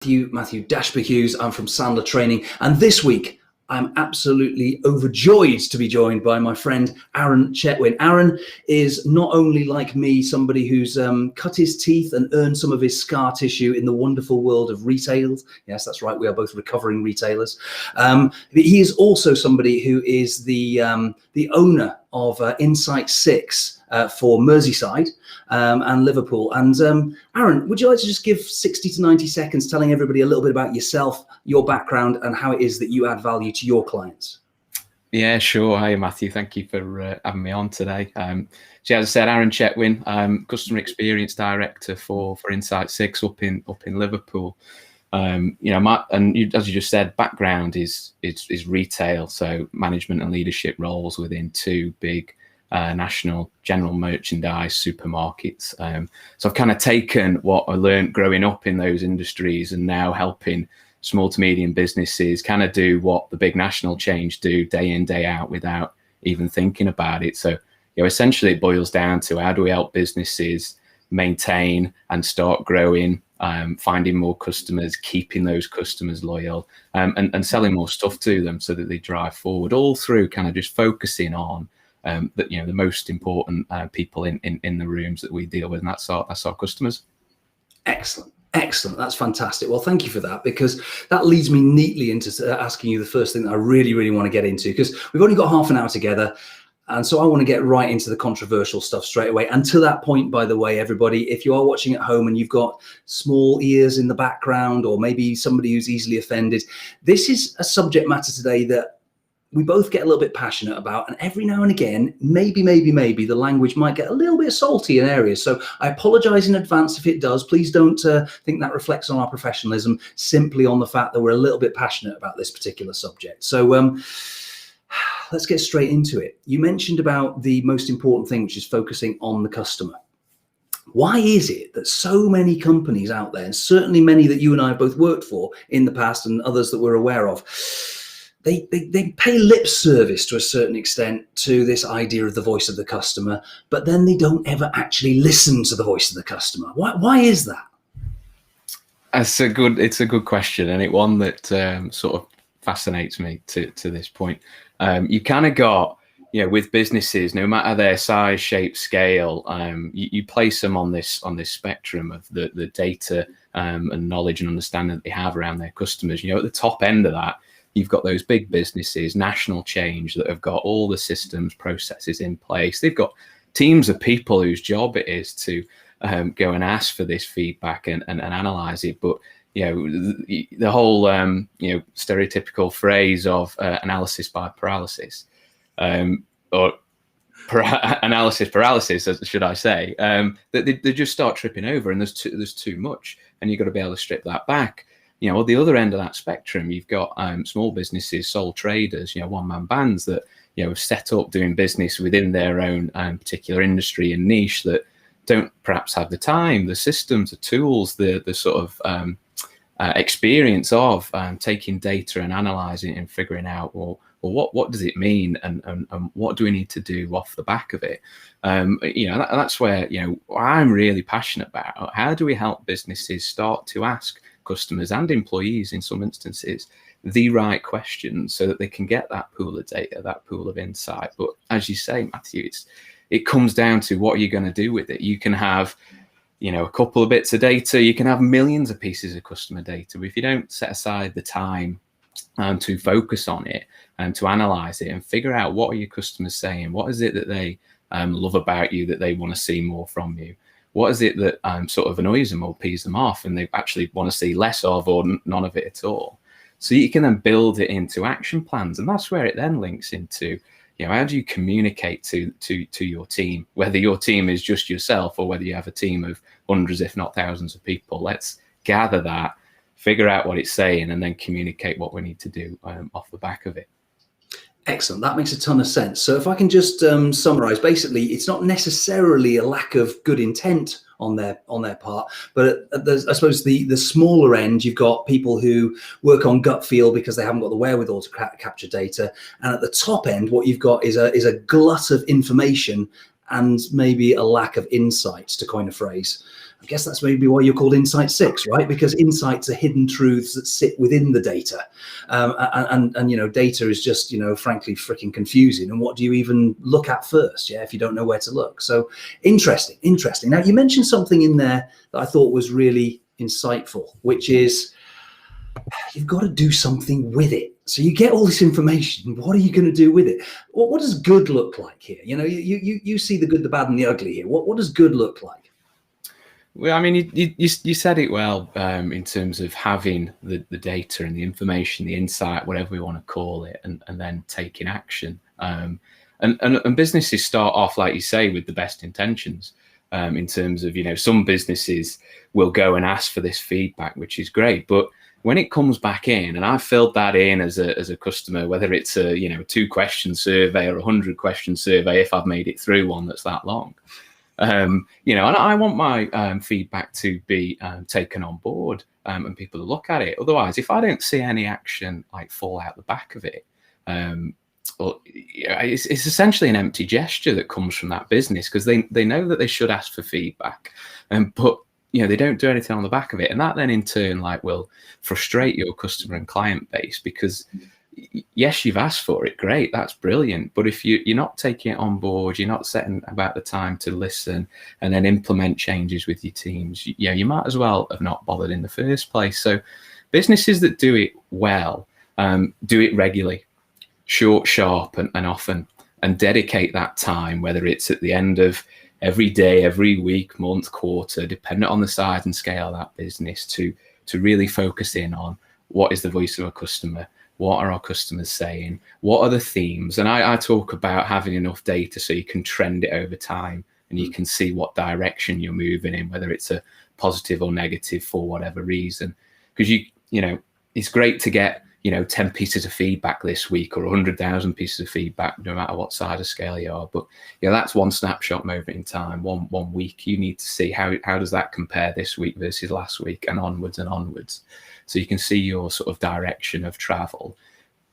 Matthew Dashby Hughes. I'm from Sandler Training, and this week I'm absolutely overjoyed to be joined by my friend Aaron Chetwyn. Aaron is not only, like me, somebody who's cut his teeth and earned some of his scar tissue in the wonderful world of retail. Yes, that's right. We are both recovering retailers. He is also somebody who is the owner of Insight 6 for Merseyside and Liverpool. And Aaron, would you like to just give 60 to 90 seconds telling everybody a little bit about yourself, your background, and how it is that you add value to your clients? Yeah, sure. Hi, Matthew. Thank you for having me on today. So as I said, Aaron Chetwyn, Customer Experience Director for Insight 6 up in Liverpool. As you just said, background is retail, so management and leadership roles within two big national general merchandise supermarkets. So I've kind of taken what I learned growing up in those industries and now helping small to medium businesses kind of do what the big national chains do day in, day out without even thinking about it. So, essentially it boils down to how do we help businesses maintain and start growing, finding more customers, keeping those customers loyal, and selling more stuff to them so that they drive forward, all through kind of just focusing on the most important people in the rooms that we deal with, and that's our customers. Excellent. That's fantastic. Well, thank you for that, because that leads me neatly into asking you the first thing that I really, really want to get into, because we've only got half an hour together. And so I want to get right into the controversial stuff straight away. And to that point, by the way, everybody, if you are watching at home and you've got small ears in the background, or maybe somebody who's easily offended, this is a subject matter today that we both get a little bit passionate about, and every now and again, maybe the language might get a little bit salty in areas. So I apologize in advance if it does. Please don't think that reflects on our professionalism, simply on the fact that we're a little bit passionate about this particular subject. So let's get straight into it. You mentioned about the most important thing, which is focusing on the customer. Why is it that so many companies out there, and certainly many that you and I have both worked for in the past and others that we're aware of, they pay lip service to a certain extent to this idea of the voice of the customer, but then they don't ever actually listen to the voice of the customer? Why is that? It's a good question, and one that sort of fascinates me to this point. You kind of got, with businesses, no matter their size, shape, scale, you place them on this spectrum of the data and knowledge and understanding that they have around their customers. At the top end of that, you've got those big businesses, national change, that have got all the systems, processes in place. They've got teams of people whose job it is to go and ask for this feedback and analyze it. But the whole stereotypical phrase of analysis by paralysis, or analysis paralysis, should I say, that they just start tripping over, and there's too much, and you've got to be able to strip that back. At the other end of that spectrum, you've got small businesses, sole traders, one-man bands that have set up doing business within their own particular industry and niche, that don't perhaps have the time, the systems, the tools, the sort of experience of taking data and analysing it and figuring out, well, what does it mean, and what do we need to do off the back of it? That's where I'm really passionate about. How do we help businesses start to ask customers and employees, in some instances, the right questions so that they can get that pool of data, that pool of insight? But as you say, Matthew, it comes down to what you're going to do with it. You can have a couple of bits of data, you can have millions of pieces of customer data, but if you don't set aside the time to focus on it and to analyze it and figure out what are your customers saying, what is it that they love about you, that they want to see more from you, what is it that sort of annoys them or pees them off and they actually want to see less of, or none of it at all. So you can then build it into action plans, and that's where it then links into how do you communicate to your team, whether your team is just yourself or whether you have a team of hundreds, if not thousands of people. Let's gather that, figure out what it's saying, and then communicate what we need to do off the back of it. Excellent. That makes a ton of sense. So if I can just summarize, basically, it's not necessarily a lack of good intent on their part, but I suppose the smaller end, you've got people who work on gut feel because they haven't got the wherewithal to capture data, and at the top end, what you've got is a glut of information and maybe a lack of insight, to coin a phrase. I guess that's maybe why you're called Insight 6, right? Because insights are hidden truths that sit within the data. And data is just, frankly, freaking confusing. And what do you even look at first, if you don't know where to look? So interesting. Now, you mentioned something in there that I thought was really insightful, which is you've got to do something with it. So you get all this information. What are you going to do with it? What does good look like here? You see the good, the bad, and the ugly here. What does good look like? Well, I mean, you said it well in terms of having the data and the information, the insight, whatever we want to call it, and then taking action. And businesses start off, like you say, with the best intentions. In terms of, some businesses will go and ask for this feedback, which is great, but when it comes back in, and I've filled that in as a customer, whether it's a 2-question survey or a 100-question survey, if I've made it through one that's that long, and I want my feedback to be taken on board and people to look at it. Otherwise, if I don't see any action like fall out the back of it, well, it's essentially an empty gesture that comes from that business, because they know that they should ask for feedback, but they don't do anything on the back of it, and that then in turn will frustrate your customer and client base, because yes, you've asked for it, great, that's brilliant, but if you're not taking it on board, you're not setting about the time to listen and then implement changes with your teams, you might as well have not bothered in the first place. So businesses that do it well do it regularly, short, sharp, and often, and dedicate that time, whether it's at the end of every day, every week, month, quarter, dependent on the size and scale of that business, to really focus in on what is the voice of a customer, what are our customers saying, what are the themes. And I talk about having enough data so you can trend it over time and you can see what direction you're moving in, whether it's a positive or negative for whatever reason. Because it's great to get 10 pieces of feedback this week or 100,000 pieces of feedback, no matter what size of scale you are. But that's one snapshot moment in time, one week. You need to see how does that compare this week versus last week, and onwards. So you can see your sort of direction of travel.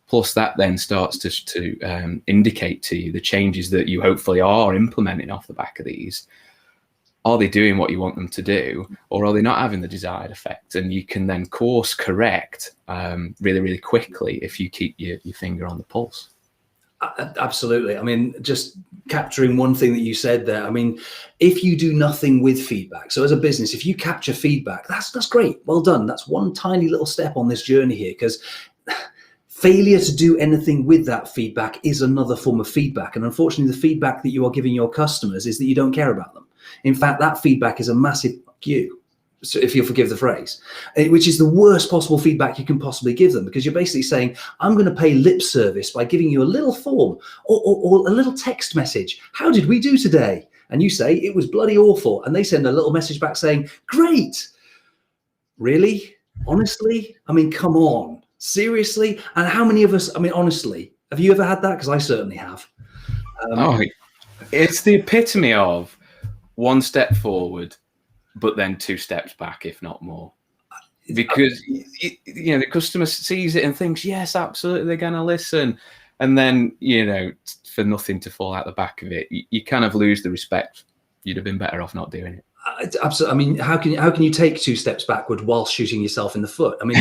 Plus that then starts to indicate to you the changes that you hopefully are implementing off the back of these. Are they doing what you want them to do, or are they not having the desired effect? And you can then course correct really, really quickly if you keep your finger on the pulse. Absolutely. I mean, just capturing one thing that you said there. I mean, if you do nothing with feedback, so as a business, if you capture feedback, that's great. Well done. That's one tiny little step on this journey here, because failure to do anything with that feedback is another form of feedback. And unfortunately, the feedback that you are giving your customers is that you don't care about them. In fact, that feedback is a massive fuck you, so if you'll forgive the phrase, which is the worst possible feedback you can possibly give them, because you're basically saying, I'm going to pay lip service by giving you a little form or a little text message. How did we do today? And you say, it was bloody awful. And they send a little message back saying, great. Really? Honestly? I mean, come on. Seriously? And how many of us, I mean, honestly, have you ever had that? Because I certainly have. It's the epitome of one step forward, but then 2 steps back, if not more. Because the customer sees it and thinks, yes, absolutely, they're going to listen. And then, for nothing to fall out the back of it, you kind of lose the respect. You'd have been better off not doing it. Absolutely. I mean, how can you take 2 steps backward while shooting yourself in the foot? I mean,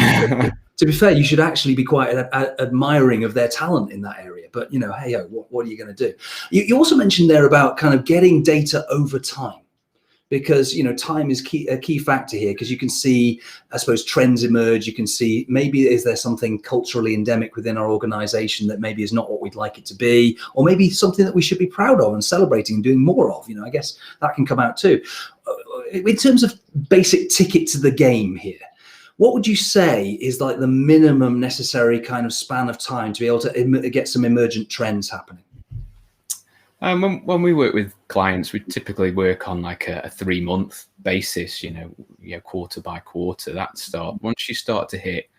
to be fair, you should actually be quite admiring of their talent in that area. But, hey, what are you going to do? You also mentioned there about kind of getting data over time, because, time is a key factor here, because you can see, I suppose, trends emerge. You can see maybe is there something culturally endemic within our organization that maybe is not what we'd like it to be, or maybe something that we should be proud of and celebrating and doing more of. I guess that can come out too. In terms of basic ticket to the game here, what would you say is like the minimum necessary kind of span of time to be able to get some emergent trends happening? When we work with clients, we typically work on like a 3-month basis, quarter by quarter. Once you start to hit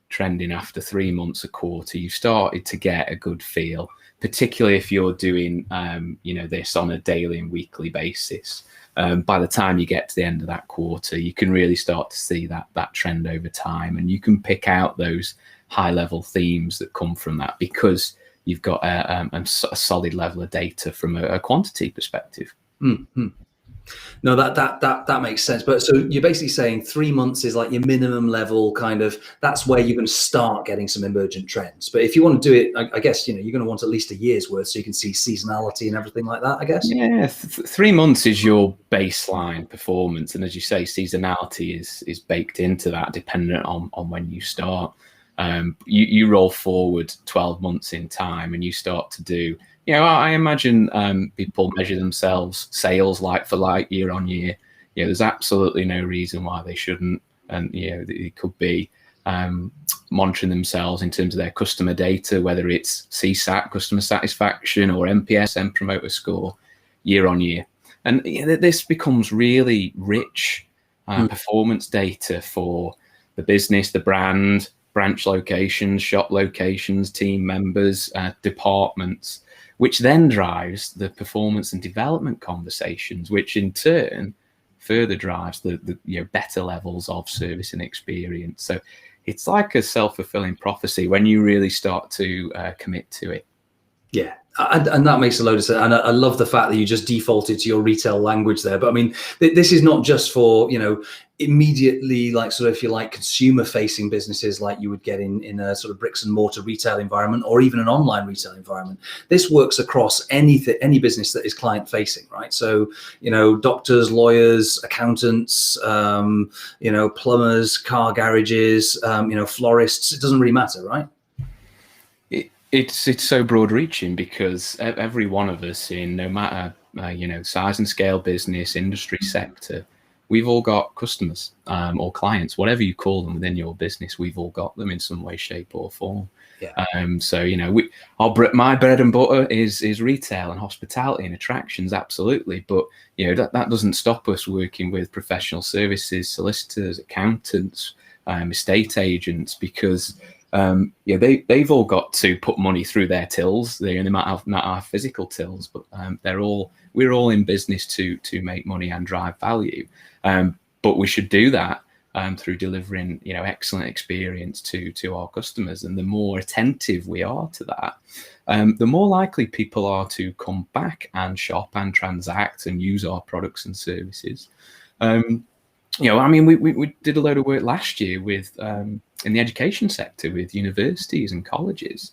trending after 3 months, a quarter, you've started to get a good feel, particularly if you're doing, this on a daily and weekly basis. By the time you get to the end of that quarter, you can really start to see that trend over time, and you can pick out those high level themes that come from that, because you've got a solid level of data from a quantity perspective. Mm-hmm. No, that makes sense. But so you're basically saying 3 months is like your minimum level kind of, that's where you're going to start getting some emergent trends. But if you want to do it, I guess, you're going to want at least a year's worth so you can see seasonality and everything like that, I guess. Yeah, 3 months is your baseline performance. And as you say, seasonality is baked into that, dependent on when you start. You roll forward 12 months in time and you start to do, I imagine people measure themselves sales like for like, year on year. There's absolutely no reason why they shouldn't. And, it could be monitoring themselves in terms of their customer data, whether it's CSAT, customer satisfaction, or NPS, Net Promoter Score, year on year. And this becomes really rich performance data for the business, the brand, branch locations, shop locations, team members, departments, which then drives the performance and development conversations, which in turn further drives the better levels of service and experience. So it's like a self-fulfilling prophecy when you really start to commit to it. Yeah. And that makes a load of sense. And I love the fact that you just defaulted to your retail language there. But I mean, this is not just for, immediately, like, sort of, if you like, consumer facing businesses like you would get in a sort of bricks and mortar retail environment, or even an online retail environment. This works across any business that is client facing, right? So, doctors, lawyers, accountants, plumbers, car garages, florists, it doesn't really matter, right? It's so broad reaching because every one of us, in no matter size and scale, business, industry, sector, we've all got customers or clients, whatever you call them within your business. We've all got them in some way, shape, or form. Yeah. So my bread and butter is retail and hospitality and attractions, absolutely. But that doesn't stop us working with professional services, solicitors, accountants, estate agents, because they've all got to put money through their tills. They might not have physical tills, but we're all in business to make money and drive value. But we should do that through delivering excellent experience to our customers. And the more attentive we are to that, the more likely people are to come back and shop and transact and use our products and services. We did a load of work last year with in the education sector with universities and colleges.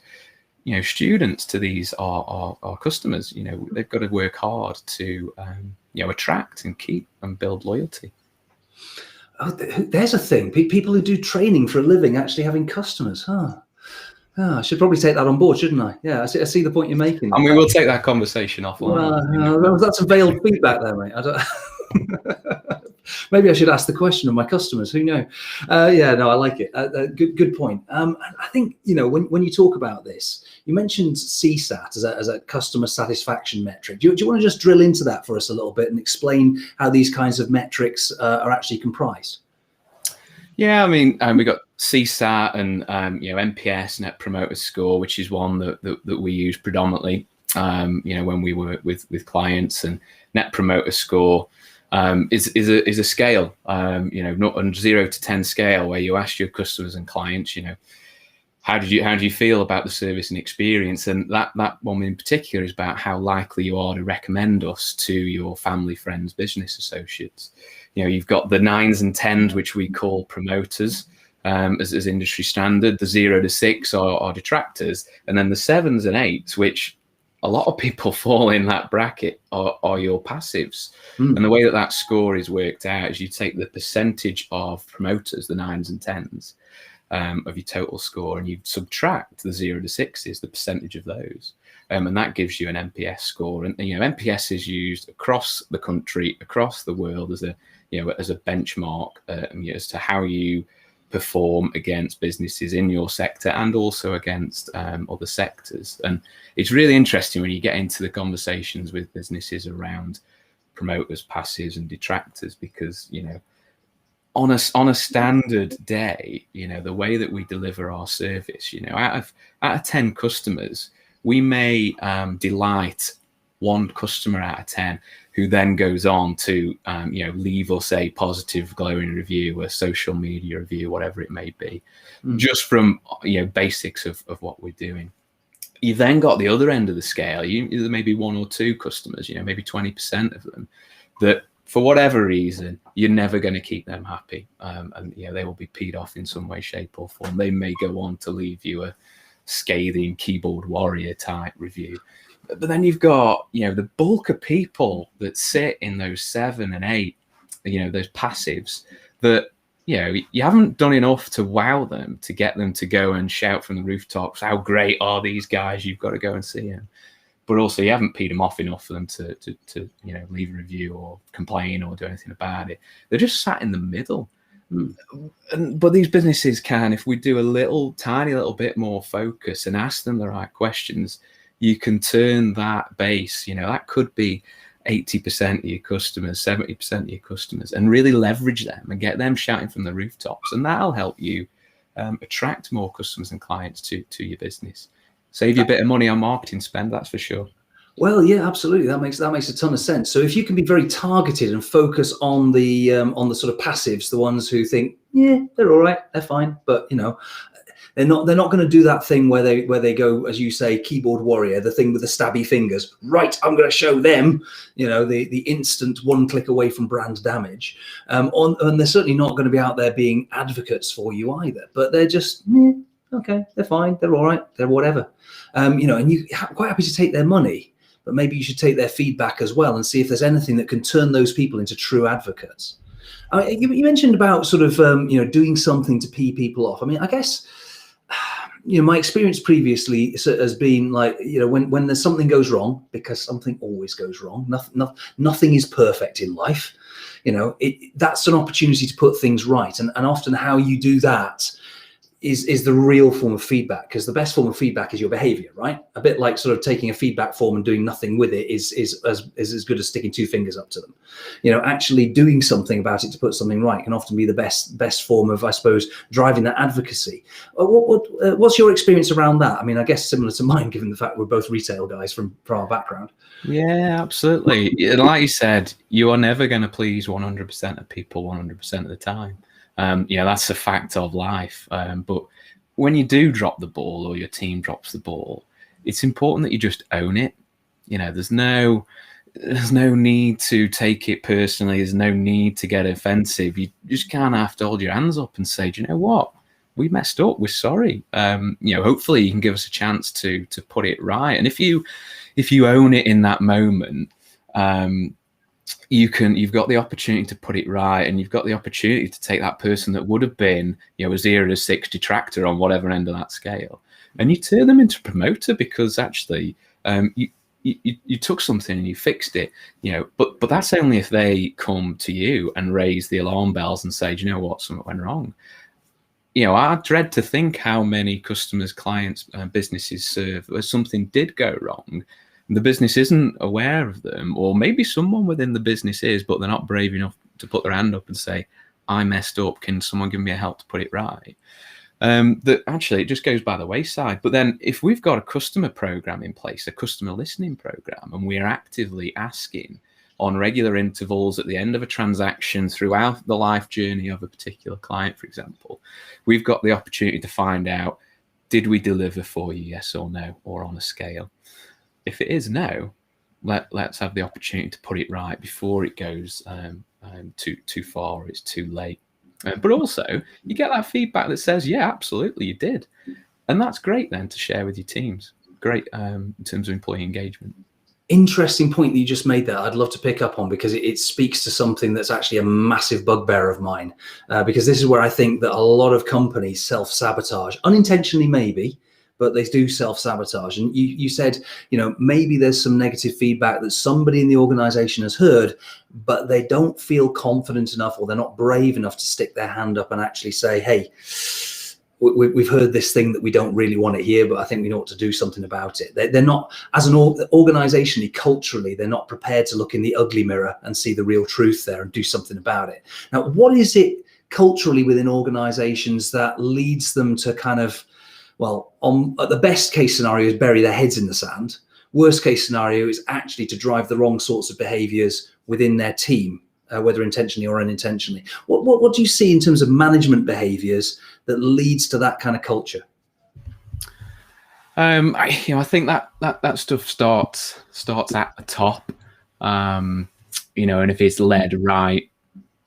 Students to these are customers. They've got to work hard to attract and keep and build loyalty. Oh, there's a thing. People who do training for a living actually having customers, huh? Oh, I should probably take that on board, shouldn't I? Yeah, I see the point you're making. And we will take that conversation offline. Well, that's some veiled feedback there, mate. I don't. Maybe I should ask the question of my customers. Who knows? I like it. Good point. I think when you talk about this, you mentioned CSAT as a customer satisfaction metric. Do you want to just drill into that for us a little bit and explain how these kinds of metrics are actually comprised? Yeah, we got CSAT and NPS, Net Promoter Score, which is one that we use predominantly. When we work with clients, and Net Promoter Score is a scale, not a 0 to 10 scale, where you ask your customers and clients, how do you feel about the service and experience? And that one in particular is about how likely you are to recommend us to your family, friends, business associates. You've got the 9s and 10s, which we call promoters, as industry standard. The 0 to 6 are detractors, and then the 7s and 8s, which a lot of people fall in that bracket, are your passives. And the way that score is worked out is you take the percentage of promoters, the 9s and 10s, of your total score, and you subtract the 0 to 6s, the percentage of those. And that gives you an NPS score. And NPS is used across the country, across the world as a benchmark as to how you perform against businesses in your sector and also against other sectors. And it's really interesting when you get into the conversations with businesses around promoters, passives, and detractors, because on a standard day, the way that we deliver our service, out of 10 customers, we may delight one customer out of 10 who then goes on to leave us a positive, glowing review, a social media review, whatever it may be, just from basics of what we're doing. You then got the other end of the scale. There may be 1 or 2 customers, maybe 20% of them, that for whatever reason, you're never going to keep them happy. And they will be peed off in some way, shape or form. They may go on to leave you a scathing keyboard warrior type review. But then you've got, the bulk of people that sit in those 7 and 8, those passives that, you haven't done enough to wow them, to get them to go and shout from the rooftops, how great are these guys? You've got to go and see them. But also you haven't peed them off enough for them to leave a review or complain or do anything about it. They're just sat in the middle. But these businesses can, if we do a tiny little bit more focus and ask them the right questions, you can turn that base, that could be 80% of your customers, 70% of your customers, and really leverage them and get them shouting from the rooftops. And that'll help you attract more customers and clients to your business. Save you a bit of money on marketing spend, that's for sure. Well, yeah, absolutely. That makes a ton of sense. So if you can be very targeted and focus on the sort of passives, the ones who think, yeah, they're all right, they're fine, but they're not going to do that thing where they go, as you say, keyboard warrior, the thing with the stabby fingers. Right, I'm going to show them, the instant one click away from brand damage. And they're certainly not going to be out there being advocates for you either. But they're just, okay, they're fine, they're all right, they're whatever. And you're quite happy to take their money, but maybe you should take their feedback as well and see if there's anything that can turn those people into true advocates. You mentioned about sort of, doing something to pee people off. I mean, I guess, my experience previously has been like, when there's something goes wrong, because something always goes wrong, nothing is perfect in life. That's an opportunity to put things right. And often how you do that is the real form of feedback, because the best form of feedback is your behavior, right? A bit like sort of taking a feedback form and doing nothing with it is as good as sticking 2 fingers up to them. Actually doing something about it to put something right can often be the best form of, I suppose, driving that advocacy. What's your experience around that? I mean, I guess similar to mine, given the fact we're both retail guys from our background. Yeah, absolutely. Like you said, you are never going to please 100% of people 100% of the time. That's a fact of life. But when you do drop the ball or your team drops the ball, it's important that you just own it. There's no need to take it personally. There's no need to get offensive. You just kind of have to hold your hands up and say, do you know what? We messed up. We're sorry. Hopefully you can give us a chance to put it right. And if you own it in that moment, you've got the opportunity to put it right, and you've got the opportunity to take that person that would have been, a 0 to 6 detractor on whatever end of that scale, and you turn them into a promoter, because actually you took something and you fixed it, but that's only if they come to you and raise the alarm bells and say, do you know what, something went wrong. I dread to think how many customers, clients, businesses serve where something did go wrong. The business isn't aware of them, or maybe someone within the business is, but they're not brave enough to put their hand up and say, I messed up, can someone give me a help to put it right? That actually it just goes by the wayside. But then if we've got a customer program in place, a customer listening program, and we're actively asking on regular intervals at the end of a transaction throughout the life journey of a particular client, for example, we've got the opportunity to find out, did we deliver for you, yes or no, or on a scale? If it is no, let's have the opportunity to put it right before it goes too far or it's too late. But also, you get that feedback that says, yeah, absolutely, you did. And that's great then to share with your teams. Great in terms of employee engagement. Interesting point that you just made there. I'd love to pick up on, because it speaks to something that's actually a massive bugbear of mine, because this is where I think that a lot of companies self-sabotage, unintentionally maybe, but they do self-sabotage. And you said, maybe there's some negative feedback that somebody in the organization has heard, but they don't feel confident enough, or they're not brave enough to stick their hand up and actually say, hey, we've heard this thing that we don't really want to hear, but I think we ought to do something about it. They're not, as an organizationally, culturally, they're not prepared to look in the ugly mirror and see the real truth there and do something about it. Now, what is it culturally within organizations that leads them to kind of, well, at the best case scenario is bury their heads in the sand. Worst case scenario is actually to drive the wrong sorts of behaviors within their team, whether intentionally or unintentionally. What do you see in terms of management behaviors that leads to that kind of culture? I think that stuff starts at the top. and if it's led right,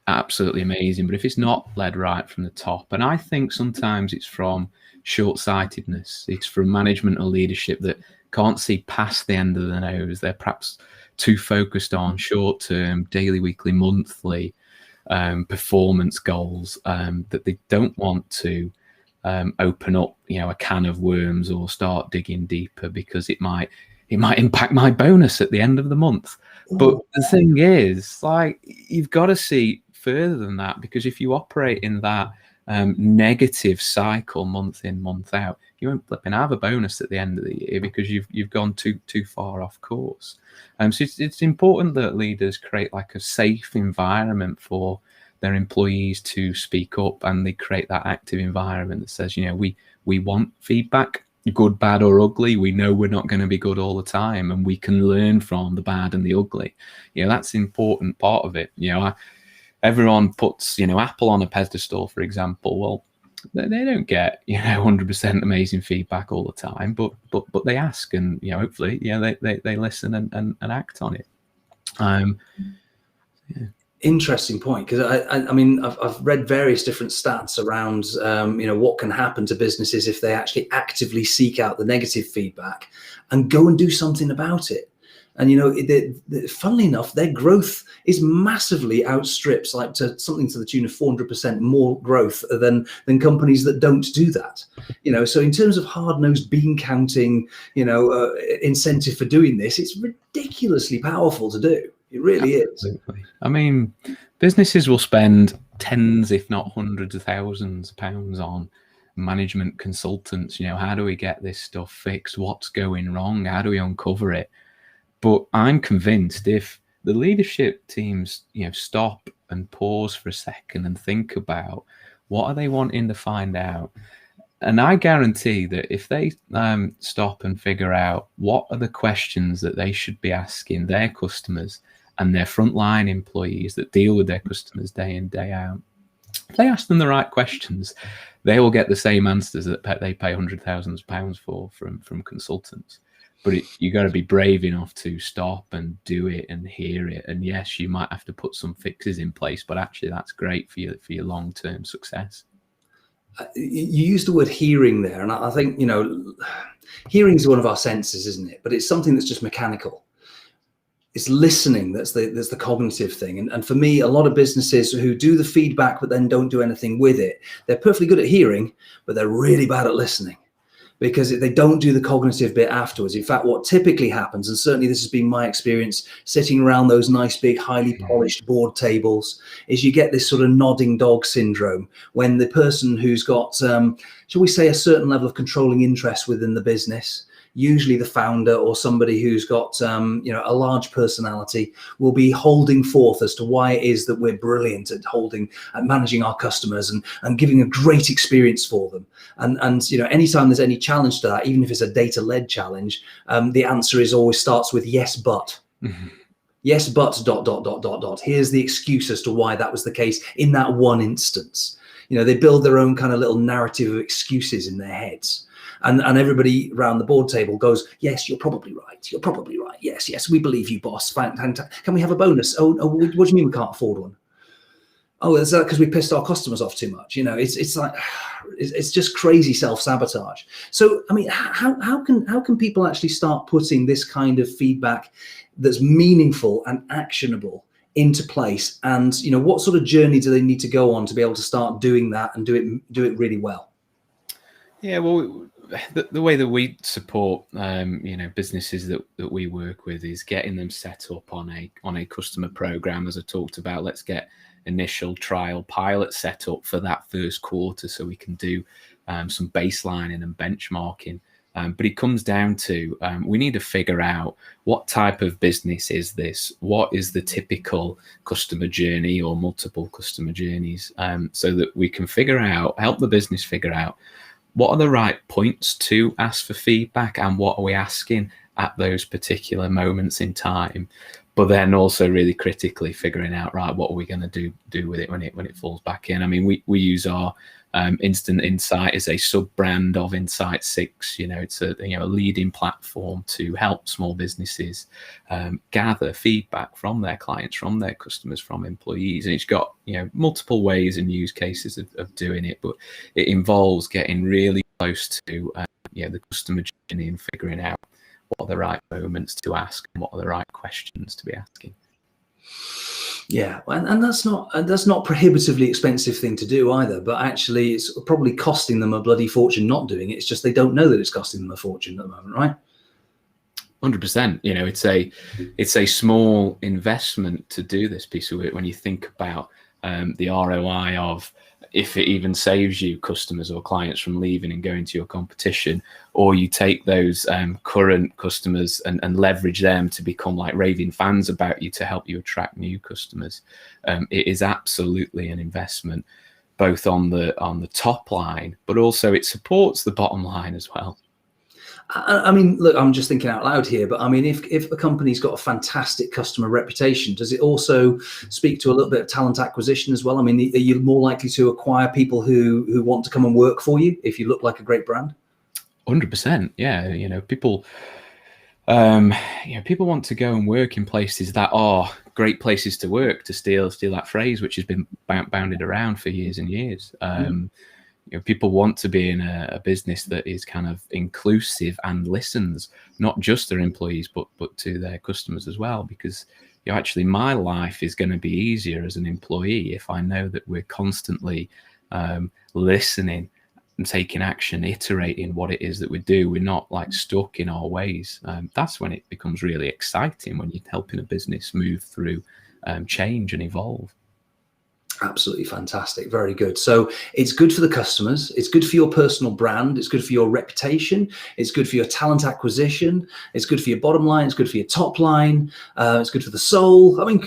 absolutely amazing. But if it's not led right from the top, and I think sometimes it's from short-sightedness, it's from management or leadership that can't see past the end of the nose. They're perhaps too focused on short-term, daily, weekly, monthly performance goals, that they don't want to open up, a can of worms or start digging deeper, because it might impact my bonus at the end of the month. But the thing is, like, you've got to see further than that, because if you operate in that negative cycle month in, month out, you won't flipping have a bonus at the end of the year, because you've gone too far off course. So it's important that leaders create like a safe environment for their employees to speak up, and they create that active environment that says, we want feedback, good, bad, or ugly. We know we're not going to be good all the time, and we can learn from the bad and the ugly. That's the important part of it. Everyone puts, Apple on a pedestal, for example. Well, they don't get, 100% amazing feedback all the time, but they ask, and hopefully, they listen and act on it. Interesting point, because I mean, I've read various different stats around what can happen to businesses if they actually actively seek out the negative feedback and go and do something about it. And funnily enough, their growth is massively outstrips, like, to something to the tune of 400% more growth than companies that don't do that. So in terms of hard-nosed bean counting, incentive for doing this, it's ridiculously powerful to do. It really Absolutely. Is. I mean, businesses will spend tens, if not hundreds of thousands of pounds on management consultants. How do we get this stuff fixed? What's going wrong? How do we uncover it? But I'm convinced if the leadership teams, stop and pause for a second and think about what are they wanting to find out, and I guarantee that if they stop and figure out what are the questions that they should be asking their customers and their frontline employees that deal with their customers day in, day out, if they ask them the right questions, they will get the same answers that they pay hundreds of thousands of pounds for from consultants. But you got to be brave enough to stop and do it and hear it. And yes, you might have to put some fixes in place, but actually that's great for your long-term success. You used the word hearing there, and I think hearing is one of our senses, isn't it? But it's something that's just mechanical. It's listening that's the cognitive thing. And for me, a lot of businesses who do the feedback but then don't do anything with it, they're perfectly good at hearing, but they're really bad at listening, because they don't do the cognitive bit afterwards. In fact, what typically happens, and certainly this has been my experience sitting around those nice, big, highly polished board tables, is you get this sort of nodding dog syndrome when the person who's got, shall we say, a certain level of controlling interest within the business, usually the founder or somebody who's got a large personality, will be holding forth as to why it is that we're brilliant at managing our customers and giving a great experience for them. And anytime there's any challenge to that, even if it's a data-led challenge, the answer always starts with yes, but. Mm-hmm. Yes, but ... Here's the excuse as to why that was the case in that one instance. They build their own kind of little narrative of excuses in their heads. And everybody around the board table goes, yes, you're probably right. You're probably right. Yes, we believe you, boss. Can we have a bonus? Oh, what do you mean we can't afford one? Oh, is that because we pissed our customers off too much? It's like, it's just crazy self-sabotage. So, I mean, how can people actually start putting this kind of feedback that's meaningful and actionable into place? And, what sort of journey do they need to go on to be able to start doing that and do it really well? Yeah, well, the way that we support businesses that we work with is getting them set up on a customer program, as I talked about. Let's get initial trial pilot set up for that first quarter so we can do some baselining and benchmarking. But it comes down to we need to figure out what type of business is this? What is the typical customer journey or multiple customer journeys, so that we can help the business figure out what are the right points to ask for feedback and what are we asking at those particular moments in time. But then also really critically figuring out, right, what are we going to do with it when it falls back in? I mean, we use our Instant Insight is a sub-brand of Insight 6. It's a leading platform to help small businesses gather feedback from their clients, from their customers, from employees. And it's got multiple ways and use cases of doing it, but it involves getting really close to the customer journey and figuring out what are the right moments to ask and what are the right questions to be asking. Yeah, and that's not prohibitively expensive thing to do either, but actually it's probably costing them a bloody fortune not doing it. It's just they don't know that it's costing them a fortune at the moment, right? 100%. It's a small investment to do this piece of work when you think about the ROI of, if it even saves you customers or clients from leaving and going to your competition, or you take those current customers and leverage them to become like raving fans about you to help you attract new customers. It is absolutely an investment, both on the top line, but also it supports the bottom line as well. I mean, look, I'm just thinking out loud here, but I mean, if a company's got a fantastic customer reputation, does it also speak to a little bit of talent acquisition as well? I mean, are you more likely to acquire people who want to come and work for you if you look like a great brand? 100%. Yeah. People want to go and work in places that are great places to work, to steal that phrase, which has been bounded around for years and years. People want to be in a business that is kind of inclusive and listens, not just their employees, but to their customers as well. Because actually, my life is going to be easier as an employee if I know that we're constantly listening and taking action, iterating what it is that we do. We're not like stuck in our ways. That's when it becomes really exciting, when you're helping a business move through change and evolve. Absolutely fantastic. Very good. So it's good for the customers. It's good for your personal brand. It's good for your reputation. It's good for your talent acquisition. It's good for your bottom line. It's good for your top line. It's good for the soul. I mean,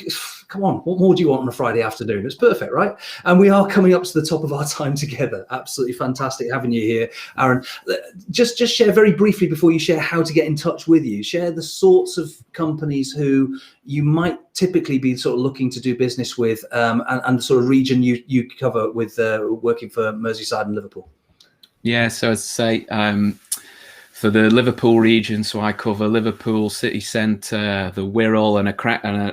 come on, what more do you want on a Friday afternoon? It's perfect, right? And we are coming up to the top of our time together. Absolutely fantastic having you here, Aaron. Just share very briefly before you share how to get in touch with you. Share the sorts of companies who you might typically be sort of looking to do business with, and the sort of region you cover with working for Merseyside and Liverpool. Yeah, so I'd say for the Liverpool region, so I cover Liverpool city centre, the Wirral, and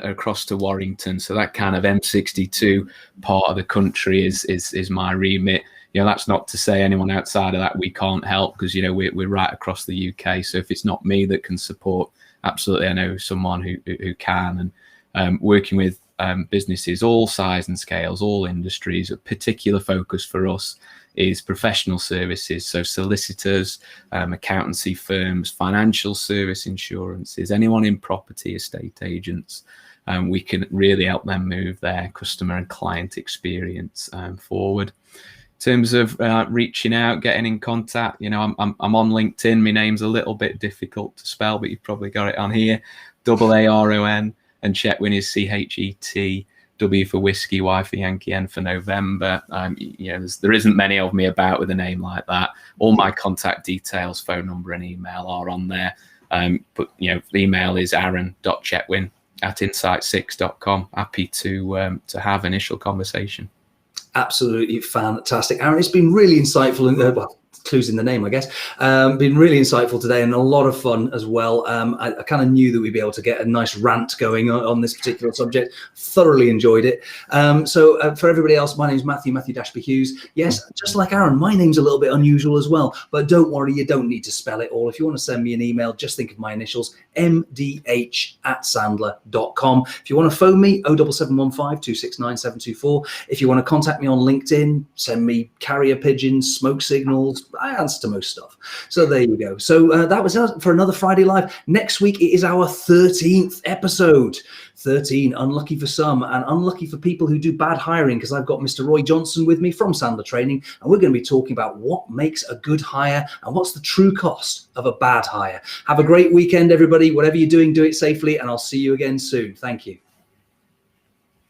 across to Warrington. So that kind of M62 part of the country is my remit. That's not to say anyone outside of that we can't help, because we're right across the UK. So if it's not me that can support, absolutely I know someone who can. And working with businesses all size and scales, all industries. A particular focus for us is professional services, so solicitors, accountancy firms, financial service, insurances, anyone in property, estate agents. We can really help them move their customer and client experience forward. In terms of reaching out, getting in contact, I'm on LinkedIn. My name's a little bit difficult to spell, but you've probably got it on here. Aaron, and Chetwyn is CHET. W for whiskey, Y for Yankee, N for November. There isn't many of me about with a name like that. All my contact details, phone number and email are on there. But the email is aaron.chetwyn@insight6.com. Happy to have initial conversation. Absolutely fantastic, Aaron. It's been really insightful, and clues in the name, I guess. Been really insightful today and a lot of fun as well. I kind of knew that we'd be able to get a nice rant going on this particular subject. Thoroughly enjoyed it. So for everybody else, my name's Matthew Hughes. Yes, just like Aaron, my name's a little bit unusual as well, but don't worry, you don't need to spell it all. If you want to send me an email, just think of my initials, mdh@sandler.com. If you want to phone me, 07715 269 724. If you want to contact me on LinkedIn, send me carrier pigeons, smoke signals. I answer to most stuff. So there you go. So that was us for another Friday Live. Next week, it is our 13th episode. 13, unlucky for some and unlucky for people who do bad hiring, because I've got Mr. Roy Johnson with me from Sandler Training, and we're going to be talking about what makes a good hire and what's the true cost of a bad hire. Have a great weekend, everybody. Whatever you're doing, do it safely, and I'll see you again soon. Thank you.